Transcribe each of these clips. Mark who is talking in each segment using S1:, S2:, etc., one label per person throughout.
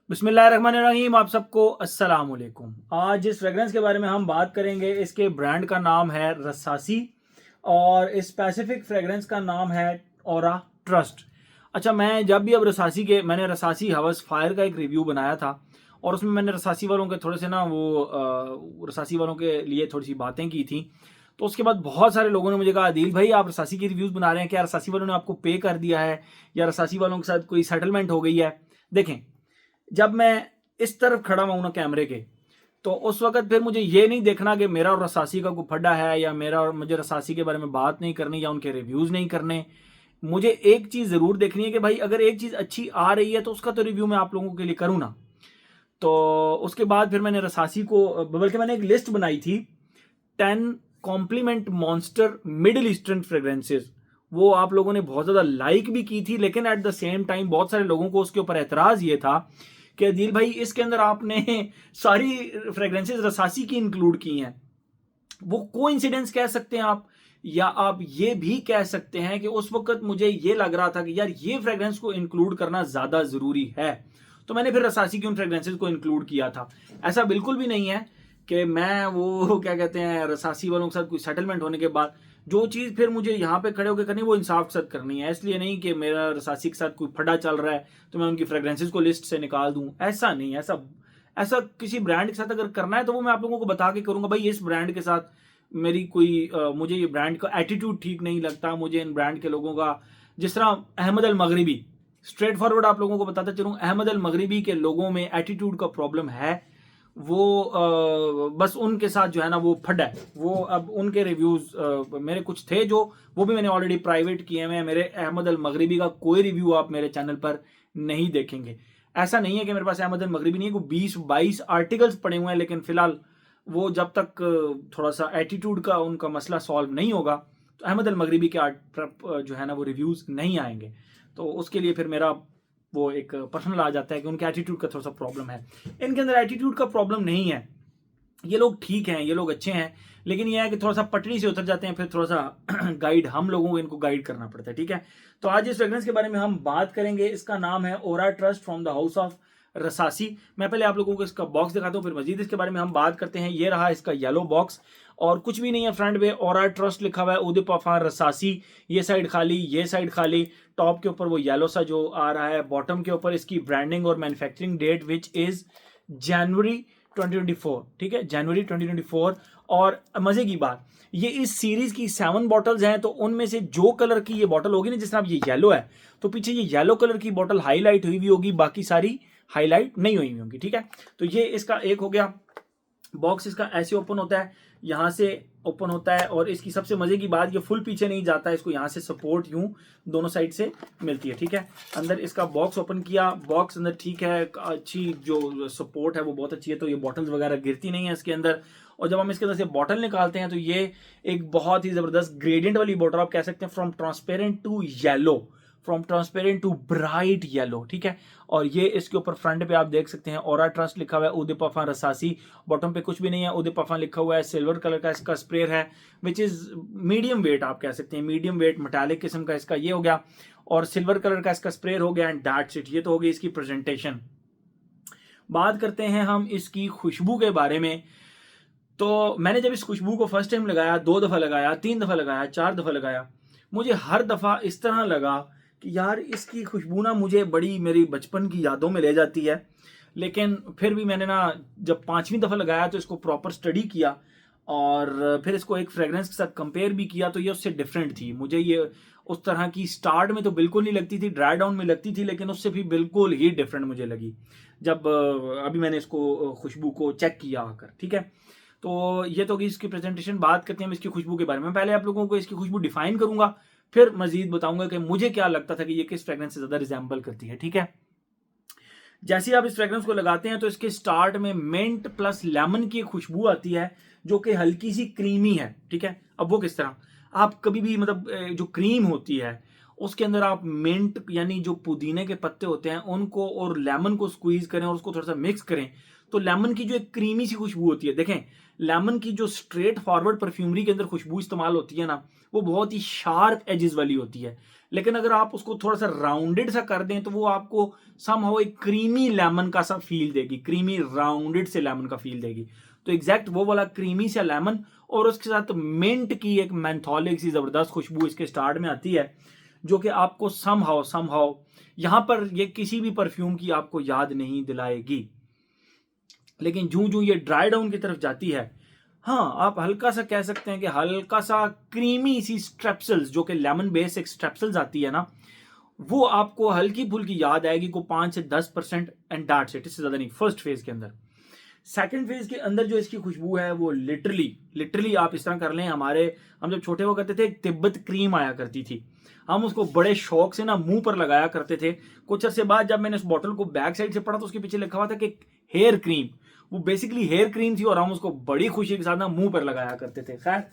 S1: बिस्मिल्लाहिर्रहमानिर्रहीम। आप सबको अस्सलाम वालेकुम। आज जिस फ्रेगरेंस के बारे में हम बात करेंगे इसके ब्रांड का नाम है रसासी और इस स्पेसिफिक फ्रेगरेंस का नाम है ओरा ट्रस्ट। अच्छा, मैं जब भी अब मैंने रसासी हवस फायर का एक रिव्यू बनाया था और उसमें मैंने रसासी वालों के थोड़े से ना रसासी वालों के लिए थोड़ी सी बातें की थी। तो उसके बाद बहुत सारे लोगों ने मुझे कहा, आदिल भाई आप रसासी की रिव्यूज़ बना रहे हैं, क्या रसासी वालों ने आपको पे कर दिया है या रसासी वालों के साथ कोई सेटलमेंट हो गई है? देखें, जब मैं इस तरफ खड़ा हुआ हूं ना कैमरे के, तो उस वक्त फिर मुझे ये नहीं देखना कि मेरा और रसासी का कोई फड्डा है या मेरा और मुझे रसासी के बारे में बात नहीं करनी या उनके रिव्यूज नहीं करने। मुझे एक चीज जरूर देखनी है कि भाई अगर एक चीज अच्छी आ रही है तो उसका तो रिव्यू मैं आप लोगों के लिए करूँ ना। तो उसके बाद फिर मैंने रसासी को, बल्कि मैंने एक लिस्ट बनाई थी 10 complement monster Middle Eastern fragrances. वो आप लोगों ने बहुत ज्यादा लाइक भी की थी, लेकिन एट द सेम टाइम बहुत सारे लोगों को उसके ऊपर एतराज ये था कि अदील भाई इसके अंदर आपने सारी फ्रेग्रेंसेस रसासी की इंक्लूड की हैं। वो कोइंसिडेंस कह सकते हैं आप, या आप ये भी कह सकते हैं कि उस वक्त मुझे ये लग रहा था कि यार ये फ्रेग्रेंस को इंक्लूड करना ज्यादा जरूरी है, तो मैंने फिर रसासी की उन फ्रेग्रेंसेस को इंक्लूड किया था। ऐसा बिल्कुल भी नहीं है कि मैं वो क्या कहते हैं रसासी वालों के साथ कोई सेटलमेंट होने के बाद जो चीज फिर मुझे यहाँ पे खड़े होकर करनी वो इंसाफ के साथ करनी है। इसलिए नहीं कि मेरा रसासी के साथ कोई फटा चल रहा है तो मैं उनकी फ्रेग्रेंसेस को लिस्ट से निकाल दूं, ऐसा नहीं। ऐसा ऐसा किसी ब्रांड के साथ अगर करना है तो वो मैं आप लोगों को बता के करूंगा, भाई इस ब्रांड के साथ मेरी कोई मुझे ये ब्रांड का एटीट्यूड ठीक नहीं लगता, मुझे इन ब्रांड के लोगों का, जिस तरह अहमद अल मगरिबी, स्ट्रेट फॉरवर्ड आप लोगों को बताता चलूं, अहमद अल मगरिबी के लोगों में एटीट्यूड का प्रॉब्लम है। वो बस उनके साथ जो है ना वो फट है। वो अब उनके रिव्यूज मेरे कुछ थे जो वो भी मैंने ऑलरेडी प्राइवेट किए हुए हैं। मेरे अहमद अल मगरिबी का कोई रिव्यू आप मेरे चैनल पर नहीं देखेंगे। ऐसा नहीं है कि मेरे पास अहमद अल मगरिबी नहीं है, कोई 20-22 आर्टिकल्स पड़े हुए हैं, लेकिन फिलहाल वो जब तक थोड़ा सा एटीट्यूड का उनका मसला सॉल्व नहीं होगा तो अहमद अल मगरिबी के जो है ना वो रिव्यूज नहीं आएंगे। तो उसके लिए फिर मेरा वो एक पर्सनल आ जाता है कि उनके एटीट्यूड का थोड़ा सा प्रॉब्लम है। इनके अंदर एटीट्यूड का प्रॉब्लम नहीं है, ये लोग ठीक हैं, ये लोग अच्छे हैं, लेकिन ये है कि थोड़ा सा पटरी से उतर जाते हैं, फिर थोड़ा सा गाइड हम लोगों को इनको गाइड करना पड़ता है। ठीक है, तो आज इस फ्रेग्रेंस के बारे में हम बात करेंगे। इसका नाम है Aura Trust from the house of Rasasi. मैं पहले आप लोगों को इसका बॉक्स दिखाता हूँ, फिर मजीद इसके बारे में हम बात करते हैं। ये रहा इसका येलो बॉक्स और कुछ भी नहीं है। फ्रंट पे ओरा ट्रस्ट लिखा हुआ है, उदय पफान रसासी, ये साइड खाली, ये साइड खाली। टॉप के ऊपर वो येलो सा जो आ रहा है, बॉटम के ऊपर इसकी ब्रांडिंग और manufacturing date which is January 2024। ठीक है, जनवरी 2024। और मजे की बात, ये इस सीरीज की 7 बॉटल्स हैं, तो उनमें से जो कलर की ये बॉटल होगी ना, जिस तरह ये येलो है तो पीछे ये येलो कलर की बॉटल हाईलाइट हुई हुई होगी, बाकी सारी हाईलाइट नहीं हुई होंगी। ठीक है, तो ये इसका एक हो गया। बॉक्स इसका ऐसे ओपन होता है, यहां से ओपन होता है, और इसकी सबसे मजे की बात, ये फुल पीछे नहीं जाता है, इसको यहां से सपोर्ट यूं दोनों साइड से मिलती है। ठीक है, अंदर इसका बॉक्स ओपन किया, बॉक्स अंदर ठीक है, अच्छी जो सपोर्ट है वो बहुत अच्छी है, तो ये बॉटल्स वगैरह गिरती नहीं है इसके अंदर। और जब हम इसके अंदर से बॉटल निकालते हैं तो ये एक बहुत ही जबरदस्त ग्रेडियंट वाली बॉटल आप कह सकते हैं, from transparent to yellow, from transparent to bright yellow. ठीक है, और ये इसके ऊपर फ्रंट पे आप देख सकते हैं ओरा ट्रस्ट लिखा हुआ है, उदय पफान रसासी। बॉटम पे कुछ भी नहीं है, उदय पफान लिखा हुआ है, सिल्वर कलर का इसका स्प्रे है, विच इज मीडियम वेट आप कह सकते हैं, मीडियम वेट मेटालिक किस्म का इसका ये हो गया, और सिल्वर कलर का इसका स्प्रे हो गया, एंड दैट्स इट। ये तो हो गई इसकी प्रेजेंटेशन। बात करते हैं हम इसकी खुशबू के बारे में। तो मैंने जब इस खुशबू को फर्स्ट टाइम लगाया, 2 दफा लगाया, 3 दफा लगाया, 4 दफा लगाया, मुझे हर दफा इस तरह लगा कि यार इसकी खुशबू ना मुझे बड़ी मेरी बचपन की यादों में ले जाती है। लेकिन फिर भी मैंने ना जब 5वीं दफा लगाया तो इसको प्रॉपर स्टडी किया और फिर इसको एक फ्रेग्रेंस के साथ कंपेयर भी किया, तो ये उससे डिफरेंट थी। मुझे ये उस तरह की स्टार्ट में तो बिल्कुल नहीं लगती थी, ड्राई डाउन में लगती थी, लेकिन उससे भी बिल्कुल ही डिफरेंट मुझे लगी जब अभी मैंने इसको खुशबू को चेक किया आकर। ठीक है, तो ये तो इसकी प्रेजेंटेशन। बात करते हैं हम इसकी खुशबू के बारे में। पहले आप लोगों को इसकी खुशबू डिफाइन करूंगा, फिर मजीद बताऊंगा कि मुझे क्या लगता था कि ये किस फ्रेग्रेंस से ज्यादा रिजेंबल करती है। ठीक है, जैसे आप इस फ्रेग्रेंस को लगाते हैं तो इसके स्टार्ट में मिंट प्लस लेमन की खुशबू आती है जो कि हल्की सी क्रीमी है। ठीक है, अब वो किस तरह, आप कभी भी मतलब जो क्रीम होती है उसके अंदर आप मिंट यानी जो पुदीने के पत्ते होते हैं उनको और लेमन को स्क्वीज करें और उसको थोड़ा सा मिक्स करें, तो लेमन की जो एक क्रीमी सी खुशबू होती है, देखें लेमन की जो स्ट्रेट फॉरवर्ड परफ्यूमरी के अंदर खुशबू इस्तेमाल होती है ना, वो बहुत ही शार्प एजेस वाली होती है। लेकिन अगर आप उसको थोड़ा सा राउंडेड सा कर दें तो वो आपको समहाउ एक क्रीमी लेमन का सा फील देगी, क्रीमी राउंडेड से लेमन का फील देगी। तो एग्जैक्ट वो वाला क्रीमी सा लेमन और उसके साथ मिंट की एक मेंथोलिक सी जबरदस्त खुशबू इसके स्टार्ट में आती है, जो कि आपको समहाउ यहां पर ये किसी भी परफ्यूम की आपको याद नहीं दिलाएगी। लेकिन जूं जूं ये ड्राई डाउन की तरफ जाती है, हाँ आप हल्का सा कह सकते हैं कि हल्का सा क्रीमी सी स्ट्रेप्सल्स, जो कि लेमन बेस एक स्ट्रेप्सल्स आती है ना, वो आपको हल्की फुल्की याद आएगी को 5 से 10% एंड दैट्स इट, इससे ज्यादा नहीं फर्स्ट फेज के अंदर। सेकंड फेज के अंदर जो इसकी खुशबू है वो लिटरली आप इस तरह कर लें, हम जब छोटे हुआ करते थे एक तिब्बत क्रीम आया करती थी, हम उसको बड़े शौक से ना मुंह पर लगाया करते थे। कुछ अर्से बाद जब मैंने उस बॉटल को बैक साइड से पढ़ा तो उसके पीछे लिखा हुआ था कि हेयर क्रीम, वो बेसिकली हेयर क्रीम थी और हम उसको बड़ी खुशी के साथ ना मुंह पर लगाया करते थे। खैर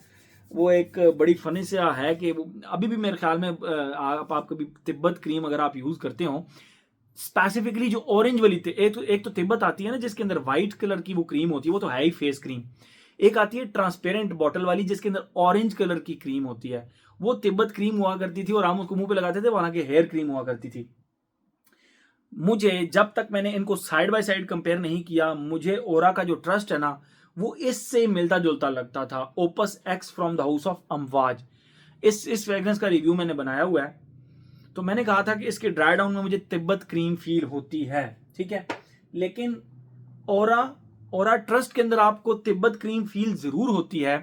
S1: वो एक बड़ी फनी सा है कि अभी भी मेरे ख्याल में आप कभी तिब्बत क्रीम अगर आप यूज करते हो, स्पेसिफिकली जो ऑरेंज वाली एक तो तिब्बत आती है ना जिसके अंदर व्हाइट कलर की वो क्रीम होती है, वो तो है ही फेस क्रीम। एक आती है ट्रांसपेरेंट बॉटल वाली जिसके अंदर ऑरेंज कलर की क्रीम होती है, वो तिब्बत क्रीम हुआ करती थी और हम उसको मुंह पे लगाते थे, वहां की हेयर क्रीम हुआ करती थी। मुझे जब तक मैंने इनको साइड बाय साइड कंपेयर नहीं किया, मुझे ओरा का जो ट्रस्ट है ना वो इससे मिलता जुलता लगता था, Opus X from the house of Amouage. इस फ्रेग्रेंस का रिव्यू मैंने बनाया हुआ है, तो मैंने कहा था कि इसके ड्राई डाउन में मुझे तिब्बत क्रीम फील होती है, ठीक है। लेकिन ओरा ट्रस्ट के अंदर आपको तिब्बत क्रीम फील जरूर होती है,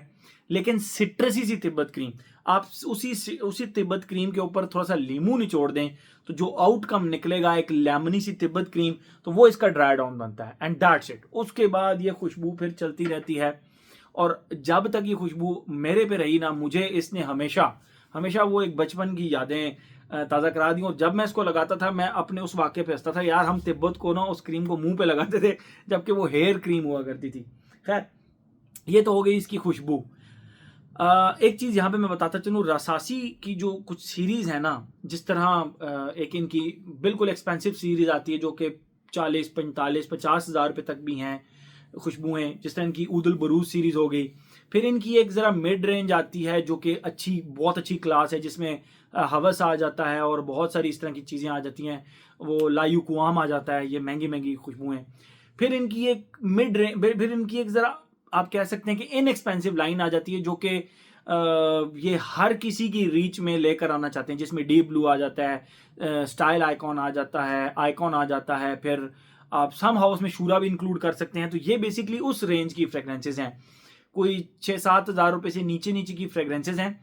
S1: लेकिन सिट्रसी सी तिब्बत क्रीम। आप उसी तिब्बत क्रीम के ऊपर थोड़ा सा लीमू निचोड़ दें तो जो आउटकम निकलेगा एक लेमनी सी तिब्बत क्रीम, तो वो इसका ड्राई डाउन बनता है एंड दैट्स इट। उसके बाद ये खुशबू फिर चलती रहती है और जब तक ये खुशबू मेरे पे रही ना, मुझे इसने हमेशा वो एक बचपन की यादें ताज़ा करा दी। और जब मैं इसको लगाता था मैं अपने उस वाक्य पे हंसता था, यार हम तिब्बत को ना उस क्रीम को मुंह पे लगाते थे जबकि वो हेयर क्रीम हुआ करती थी। खैर ये तो हो गई इसकी खुशबू। एक चीज यहाँ पे मैं बताता चलूँ, रसासी की जो कुछ सीरीज है ना, जिस तरह एक इनकी बिल्कुल एक्सपेंसिव सीरीज आती है जो कि 40, 45, 50 हज़ार रुपये तक भी हैं खुशबुएं, जिस तरह इनकी ऊदुल बरूज सीरीज हो गई। फिर इनकी एक जरा मिड रेंज आती है जो कि बहुत अच्छी क्लास है, जिसमें हवस आ जाता है और बहुत सारी इस तरह की चीज़ें आ जाती हैं, वो लायू कुआम आ जाता है, ये महंगी महंगी खुशबुएं। फिर इनकी एक मिड रेंज, फिर इनकी एक ज़रा आप कह सकते हैं कि इनएक्सपेंसिव लाइन आ जाती है जो कि ये हर किसी की रीच में लेकर आना चाहते हैं, जिसमें डीप ब्लू आ जाता है, स्टाइल आइकॉन आ जाता है, फिर आप सम हाउस में शूरा भी इंक्लूड कर सकते हैं। तो ये बेसिकली उस रेंज की फ्रेग्रेंसेज हैं, कोई 6-7 हज़ार रुपये से नीचे की फ्रेग्रेंसेज हैं,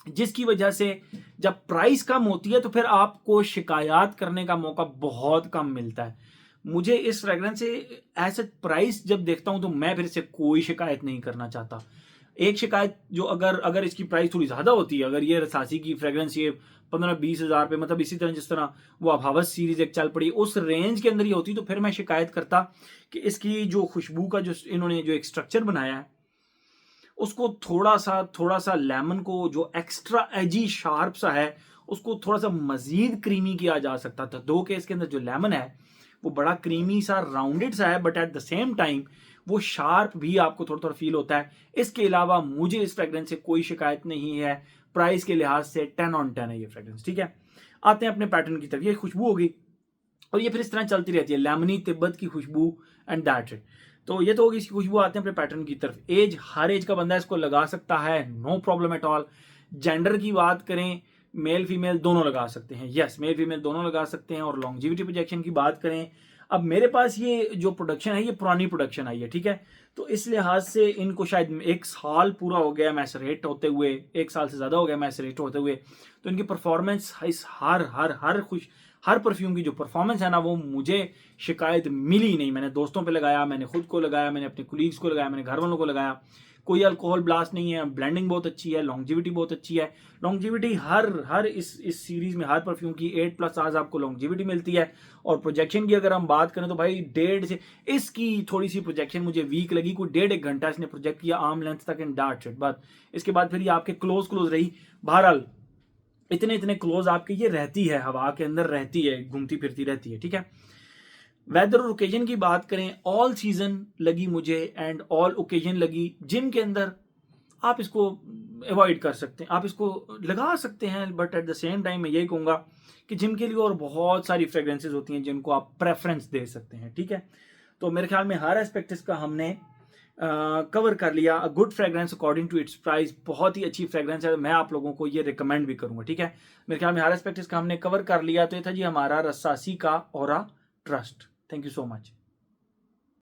S1: जिसकी वजह से जब प्राइस कम होती है तो फिर आपको शिकायत करने का मौका बहुत कम मिलता है। मुझे इस फ्रेग्रेंस से ऐसा प्राइस जब देखता हूं तो मैं फिर से कोई शिकायत नहीं करना चाहता। एक शिकायत जो अगर इसकी प्राइस थोड़ी ज्यादा होती है, अगर ये रसासी की फ्रेग्रेंस ये 15-20 हज़ार रुपये, मतलब इसी तरह जिस तरह वो अभावस सीरीज एक चल पड़ी उस रेंज के अंदर ही होती, तो फिर मैं शिकायत करता कि इसकी जो खुशबू का जो इन्होंने जो एक स्ट्रक्चर बनाया है उसको थोड़ा सा लेमन को जो एक्स्ट्रा एजी शार्प सा है उसको थोड़ा सा मजीद क्रीमी किया जा सकता था। दो के इसके अंदर जो लेमन है वो बड़ा क्रीमी सा राउंडेड सा है, but at the same time वो शार्प भी आपको थोड़ा थोड़ा फील होता है। इसके अलावा मुझे इस फ्रेग्रेंस से कोई शिकायत नहीं है, प्राइस के लिहाज से 10 on 10 है ये फ्रेग्रेंस, ठीक है। आते हैं अपने पैटर्न की तरफ। ये खुशबू होगी और ये फिर इस तरह चलती रहती है, लेमनी तिब्बत की खुशबू एंड दैट्स इट। तो ये तो होगी इसकी खुशबू। आते हैं अपने पैटर्न की तरफ। एज, हर एज का बंदा इसको लगा सकता है, no problem at all. Gender की बात करें, मेल फीमेल दोनों लगा सकते हैं, यस मेल फीमेल दोनों लगा सकते हैं। और लॉन्जिविटी प्रोजेक्शन की बात करें, अब मेरे पास ये जो प्रोडक्शन है ये पुरानी प्रोडक्शन आई है, ठीक है। तो इस लिहाज से इनको शायद 1 साल पूरा हो गया मैसरेट होते हुए, 1 साल से ज़्यादा हो गया मैसरेट होते हुए। तो इनकी परफॉर्मेंस इस हर परफ्यूम की जो परफॉर्मेंस है ना वो मुझे शिकायत मिली नहीं। मैंने दोस्तों पे लगाया, मैंने खुद को लगाया, मैंने अपने कुलीग्स को लगाया, मैंने घर वालों को लगाया, कोई अल्कोहल ब्लास्ट नहीं है, ब्लेंडिंग बहुत अच्छी है, लॉन्जिविटी बहुत अच्छी है। लॉन्जिविटी हर इस सीरीज में हर परफ्यूम की 8+ आवर्स आपको लॉन्जिविटी मिलती है। और प्रोजेक्शन की अगर हम बात करें तो भाई 1.5 से, इसकी थोड़ी सी प्रोजेक्शन मुझे वीक लगी, कोई 1.5-1 घंटा इसने प्रोजेक्ट किया आर्म लेंथ तक एंड दैट्स इट। बट इसके बाद फिर ये आपके क्लोज रही। बहरहाल इतने क्लोज आपके ये रहती है, हवा के अंदर रहती है, घूमती फिरती रहती है, ठीक है। वेदर और ओकेजन की बात करें, ऑल सीजन लगी मुझे एंड ऑल ओकेजन लगी, जिनके अंदर आप इसको अवॉइड कर सकते हैं, आप इसको लगा सकते हैं, but at the same time मैं यही कहूँगा कि जिम के लिए और बहुत सारी फ्रेग्रेंसेज होती हैं जिनको आप प्रेफरेंस दे सकते हैं, ठीक है। तो मेरे ख्याल में हर एस्पेक्ट इसका हमने कवर कर लिया। A good fragrance according to its price, बहुत ही अच्छी फ्रेग्रेंस है, मैं आप लोगों को ये रिकमेंड भी करूंगा, ठीक है। मेरे ख्याल में हर एस्पेक्ट इसका हमने कवर कर लिया। तो ये था जी हमारा रसासी का aura trust. Thank you so much.